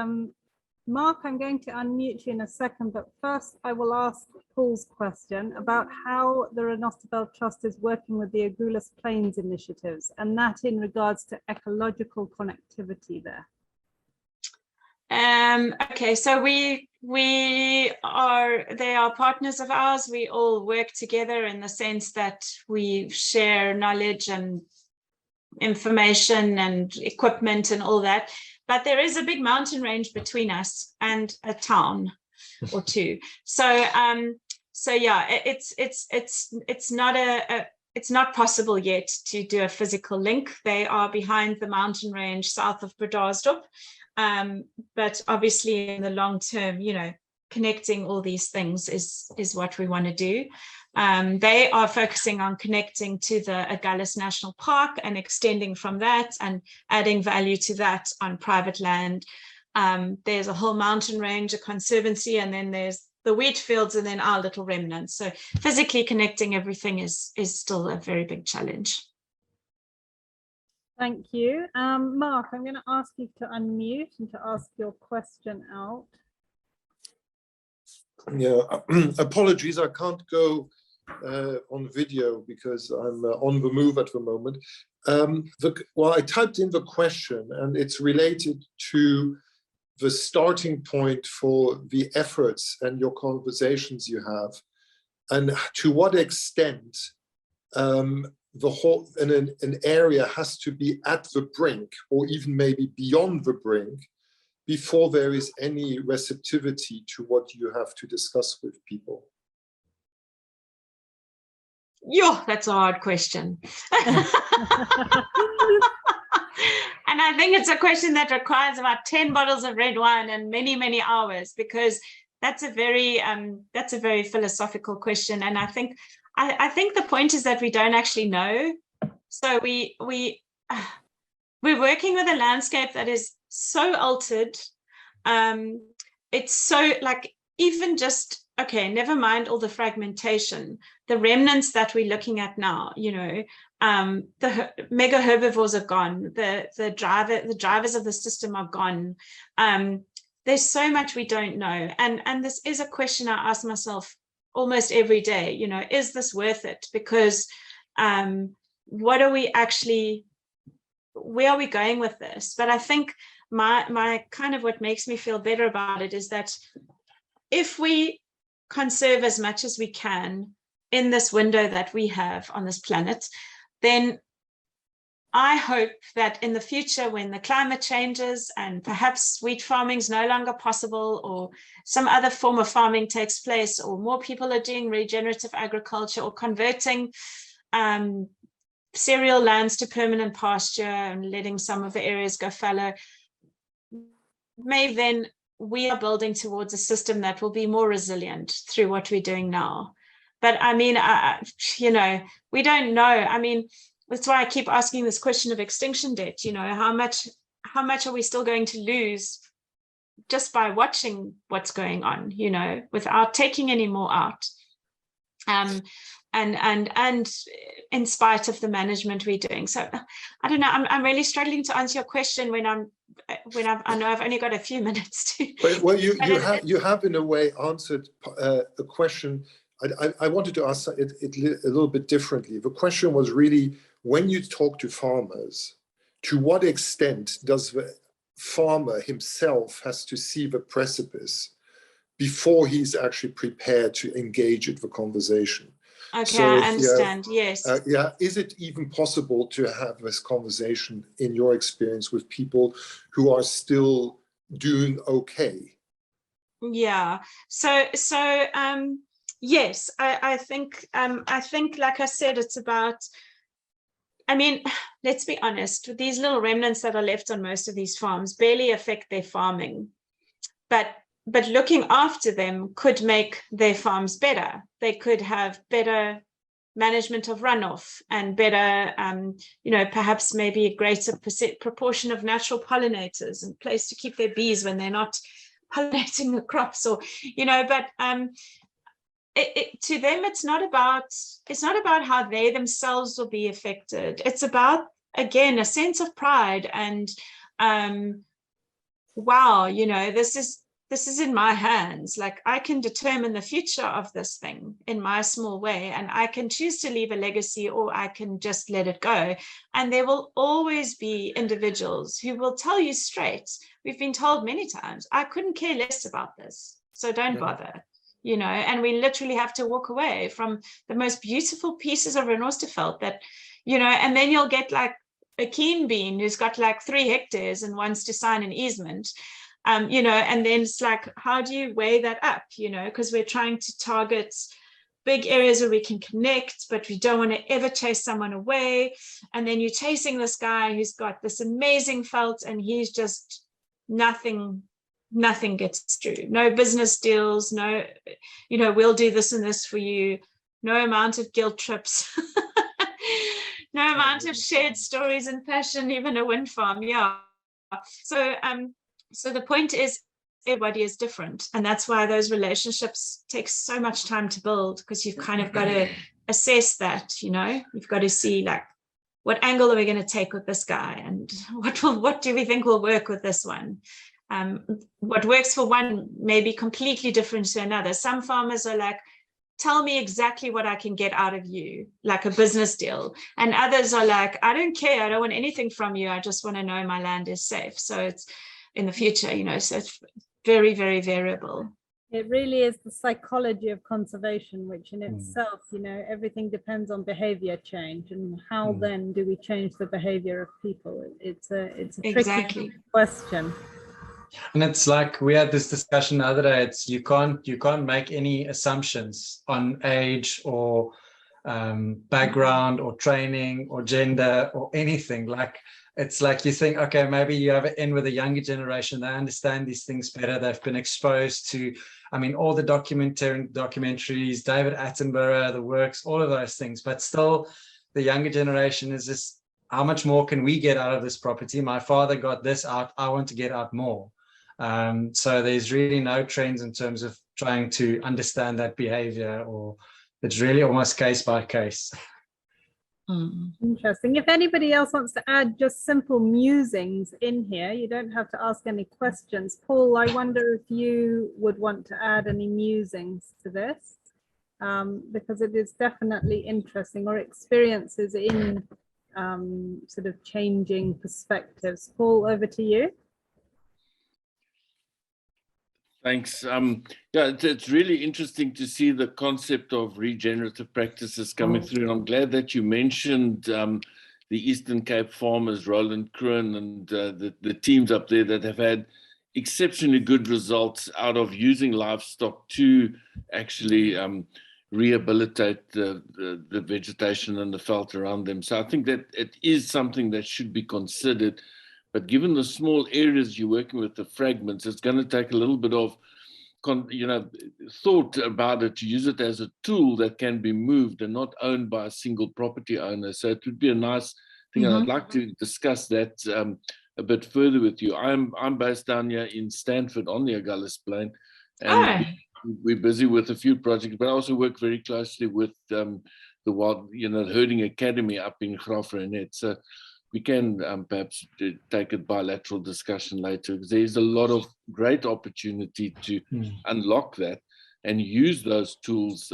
Mark, I'm going to unmute you in a second, but first I will ask Paul's question about how the Renosterveld Trust is working with the Agulhas Plains initiatives, and that in regards to ecological connectivity there. Okay, so they are partners of ours. We all work together in the sense that we share knowledge and information and equipment and all that. But there is a big mountain range between us and a town or two. So yeah, it's not possible yet to do a physical link. They are behind the mountain range south of Renosterveld. But obviously in the long term, you know, connecting all these things is what we want to do. They are focusing on connecting to the Agulhas National Park and extending from that and adding value to that on private land. There's a whole mountain range, a conservancy, and then there's the wheat fields and then our little remnants. So physically connecting everything is still a very big challenge. Thank you. Mark, I'm going to ask you to unmute and to ask your question out. Yeah, apologies, I can't go on video because I'm on the move at the moment. Well, I typed in the question, and it's related to the starting point for the efforts and your conversations you have, and to what extent the whole an area has to be at the brink, or even maybe beyond the brink, before there is any receptivity to what you have to discuss with people. Yo, that's a hard question. And I think it's a question that requires about 10 bottles of red wine and many, many hours, because that's a very philosophical question. And I think the point is that we don't actually know. So we're working with a landscape that is so altered. It's so, like, even just, okay, never mind all the fragmentation, the remnants that we're looking at now, you know, the mega herbivores are gone, the drivers of the system are gone. There's so much we don't know. And this is a question I ask myself almost every day, you know, is this worth it? Because what are we actually, where are we going with this? But I think my kind of what makes me feel better about it is that if we conserve as much as we can in this window that we have on this planet, then I hope that in the future, when the climate changes and perhaps wheat farming is no longer possible, or some other form of farming takes place, or more people are doing regenerative agriculture or converting cereal lands to permanent pasture and letting some of the areas go fallow, maybe then we are building towards a system that will be more resilient through what we're doing now. But I mean, you know, we don't know. I mean, that's why I keep asking this question of extinction debt. You know, how much are we still going to lose just by watching what's going on, you know, without taking any more out? And in spite of the management we're doing. So I don't know, I'm really struggling to answer your question when I know I've only got a few minutes to. Well, you have in a way answered a question. I wanted to ask it a little bit differently. The question was really, when you talk to farmers, to what extent does the farmer himself has to see the precipice before he's actually prepared to engage in the conversation? Okay, so, I understand, yes. Is it even possible to have this conversation, in your experience, with people who are still doing okay? Yeah, so yes, I think, like I said, it's about, I mean, let's be honest, with these little remnants that are left on most of these farms barely affect their farming, but looking after them could make their farms better. They could have better management of runoff and better, you know, perhaps maybe a greater proportion of natural pollinators and place to keep their bees when they're not pollinating the crops, or, you know, but to them, it's not about how they themselves will be affected. It's about, again, a sense of pride and, wow, you know, this is in my hands. Like, I can determine the future of this thing in my small way, and I can choose to leave a legacy, or I can just let it go. And there will always be individuals who will tell you straight, we've been told many times, I couldn't care less about this, so don't bother, you know. And we literally have to walk away from the most beautiful pieces of Renosterveld that, you know. And then you'll get like a keen bean who's got like 3 hectares and wants to sign an easement. You know, and then it's like, how do you weigh that up, you know, because we're trying to target big areas where we can connect, but we don't want to ever chase someone away. And then you're chasing this guy who's got this amazing felt, and he's just nothing gets through. No business deals, no, you know, we'll do this and this for you. No amount of guilt trips. No amount of shared stories and passion, even a wind farm. Yeah. So the point is, everybody is different. And that's why those relationships take so much time to build, because you've kind of got to assess that, you know. You've got to see, like, what angle are we going to take with this guy? And what do we think will work with this one? What works for one may be completely different to another. Some farmers are like, tell me exactly what I can get out of you, like a business deal. And others are like, I don't care, I don't want anything from you, I just want to know my land is safe. So it's in the future, you know, so it's very, very variable. It really is the psychology of conservation, which in itself, you know, everything depends on behavior change, and how then do we change the behavior of people? It's a tricky question. And it's like we had this discussion the other day. It's you can't make any assumptions on age or background or training or gender or anything. Like it's like you think, okay, maybe you have it in with a younger generation. They understand these things better. They've been exposed to, I mean, all the documentaries, David Attenborough, the works, all of those things. But still, the younger generation is just, how much more can we get out of this property? My father got this out. I want to get out more. So there's really no trends in terms of trying to understand that behavior, or it's really almost case by case. Interesting. If anybody else wants to add just simple musings in here, you don't have to ask any questions. Paul, I wonder if you would want to add any musings to this, because it is definitely interesting, or experiences in sort of changing perspectives. Paul, over to you. Thanks. Yeah, it's really interesting to see the concept of regenerative practices coming through. And I'm glad that you mentioned the Eastern Cape farmers, Roland Kroon, and the teams up there that have had exceptionally good results out of using livestock to actually rehabilitate the vegetation and the veld around them. So I think that it is something that should be considered. But given the small areas you're working with, the fragments, it's going to take a little bit of, thought about it to use it as a tool that can be moved and not owned by a single property owner. So it would be a nice thing. And I'd like to discuss that a bit further with you. I'm based down here in Stanford on the Agulhas Plain, and we're busy with a few projects. But I also work very closely with the wild, herding academy up in Regenerative. So we can perhaps take a bilateral discussion later, because there's a lot of great opportunity to unlock that and use those tools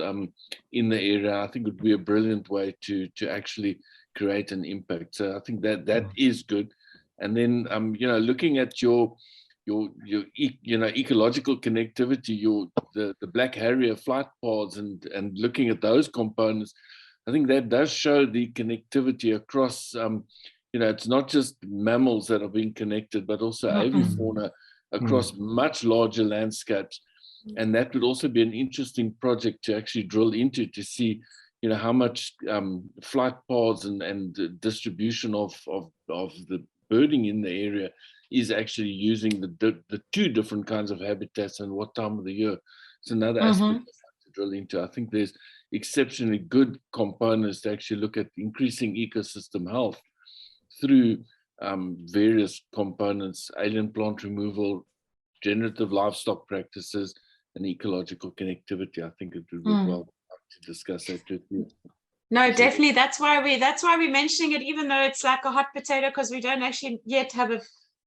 in the area. I think it would be a brilliant way to actually create an impact. So I think that is good. And then looking at your ecological connectivity, the black harrier flight paths, and looking at those components, I think that does show the connectivity across. It's not just mammals that are being connected, but also avifauna across much larger landscapes. And that would also be an interesting project to actually drill into, to see, how much flight paths and distribution of the birding in the area is actually using the two different kinds of habitats and what time of the year. It's another aspect to drill into. I think there's exceptionally good components to actually look at increasing ecosystem health through various components: alien plant removal, generative livestock practices, and ecological connectivity. I think it would be well to discuss that with you. No, definitely. That's why we're mentioning it, even though it's like a hot potato, because we don't actually yet have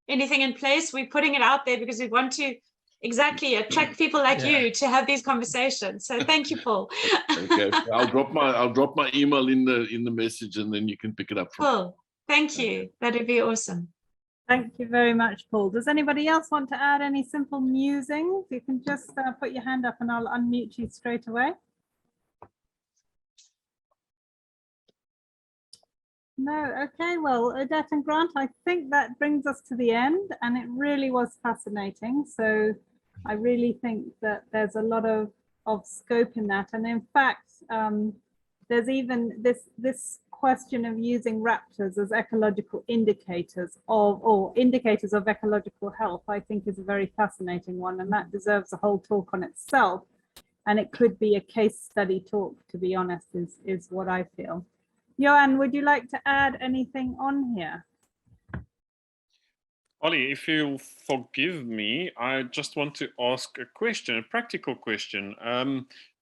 anything in place. We're putting it out there because we want to attract people like you to have these conversations. So thank you, Paul. Okay, I'll drop my email in the message, and then you can pick it up from Cool. Thank you. That would be awesome. Thank you very much, Paul. Does anybody else want to add any simple musings? You can just put your hand up and I'll unmute you straight away. No, okay, well, Odette and Grant, I think that brings us to the end, and it really was fascinating. So I really think that there's a lot of scope in that. And in fact, there's even this question of using raptors as ecological indicators of ecological health, I think is a very fascinating one, and that deserves a whole talk on itself. And it could be a case study talk, to be honest, is what I feel. Johan, would you like to add anything on here? Ollie, if you'll forgive me, I just want to ask a question, a practical question.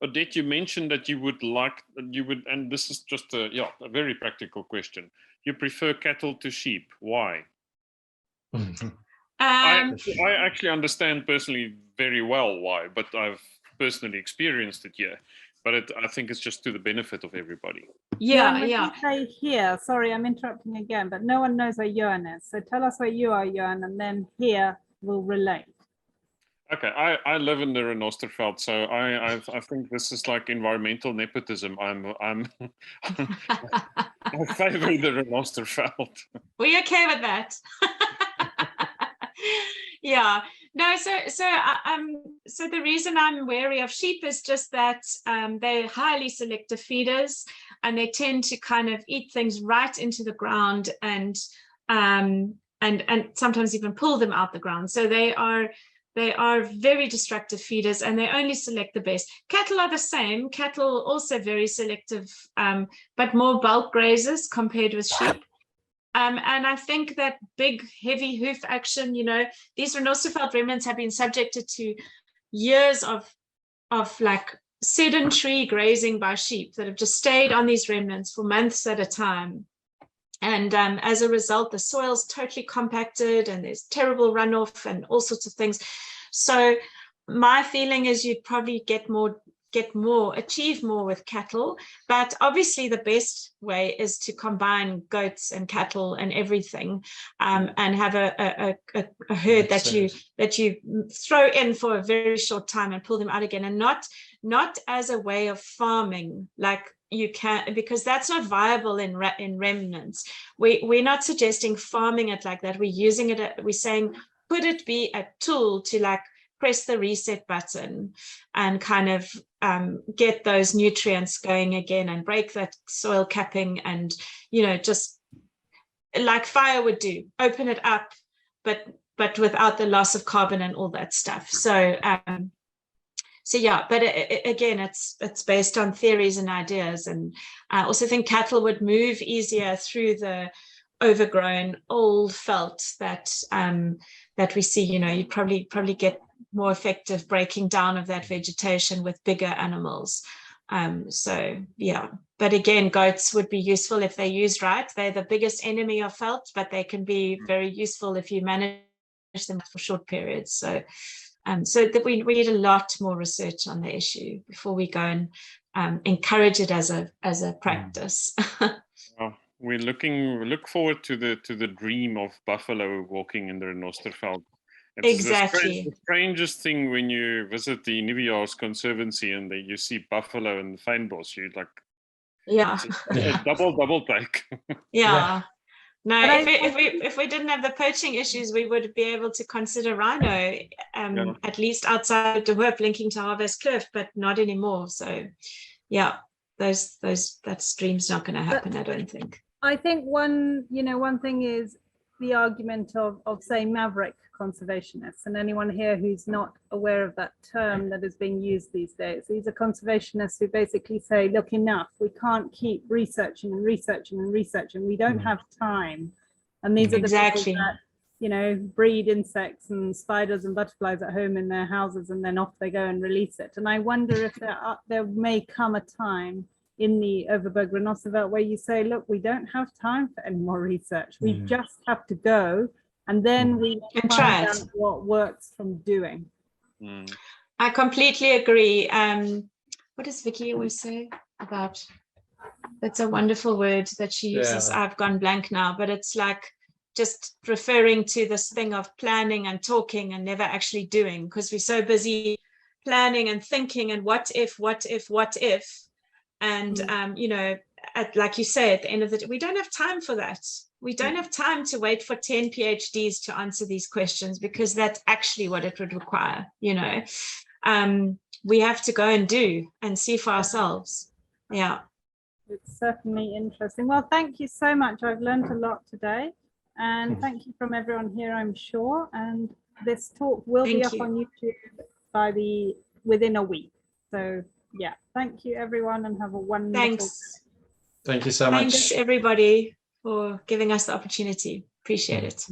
Odette, you mentioned that and this is just a very practical question. You prefer cattle to sheep. Why? I actually understand personally very well why, but I've personally experienced it here. but I think it's just to the benefit of everybody. Yeah, when yeah. you say here, sorry, I'm interrupting again, but no one knows where Johan is. So tell us where you are, Johan, and then here will relate. Okay, I live in the Renosterveld, so I think this is like environmental nepotism. I favor the Renosterveld. We're okay with that. Yeah, no, so the reason I'm wary of sheep is just that they're highly selective feeders, and they tend to kind of eat things right into the ground, and sometimes even pull them out the ground. So they are very destructive feeders, and they only select the best. Cattle are the same. Cattle also very selective, but more bulk grazers compared with sheep. And I think that big, heavy hoof action, these Renosterveld remnants have been subjected to years of like sedentary grazing by sheep that have just stayed on these remnants for months at a time. And as a result, the soil's totally compacted, and there's terrible runoff and all sorts of things. So my feeling is you'd probably achieve more with cattle, but obviously the best way is to combine goats and cattle and everything, and have a herd that you throw in for a very short time and pull them out again, and not as a way of farming like you can, because that's not viable in remnants. We're not suggesting farming it like that. We're using it, we're saying could it be a tool to like press the reset button and kind of get those nutrients going again and break that soil capping, and just like fire would do, open it up, but without the loss of carbon and all that stuff. So yeah, but again, it's based on theories and ideas, and I also think cattle would move easier through the overgrown old felt that we see. You'd probably get more effective breaking down of that vegetation with bigger animals. So yeah, but again, goats would be useful if they're used right. They're the biggest enemy of felt, but they can be very useful if you manage them for short periods. So that we need a lot more research on the issue before we go and encourage it as a practice. Well, we look forward to the dream of buffalo walking in the Renosterveld. It's exactly the strangest thing when you visit the Nivia's Conservancy and you see buffalo in the fynbos. You're like, yeah, a double take. Yeah. No, if we didn't have the poaching issues, we would be able to consider rhino, at least outside De Hoop linking to Harvest Cliff, but not anymore. So yeah, that dream's not going to happen, I don't think. I think one thing is the argument of say maverick conservationists, and anyone here who's not aware of that term that is being used these days. These are conservationists who basically say, look, enough, we can't keep researching. We don't have time. And these are the people that, breed insects and spiders and butterflies at home in their houses, and then off they go and release it. And I wonder if there may come a time in the Overberg Renosterveld where you say, look, we don't have time for any more research. We just have to go, and then we can find out what works from doing. I completely agree. What does Vicky always say about, that's a wonderful word that she uses. I've gone blank now, but it's like just referring to this thing of planning and talking and never actually doing, because we're so busy planning and thinking and what if. And, like you say, at the end of the day, we don't have time for that. We don't have time to wait for 10 PhDs to answer these questions, because that's actually what it would require. We have to go and do and see for ourselves. Yeah. It's certainly interesting. Well, thank you so much. I've learned a lot today, and thank you from everyone here, I'm sure. And this talk will be up on YouTube within a week. So yeah, thank you everyone, and have a wonderful day. Thank you so much. Thanks everybody for giving us the opportunity. Appreciate it.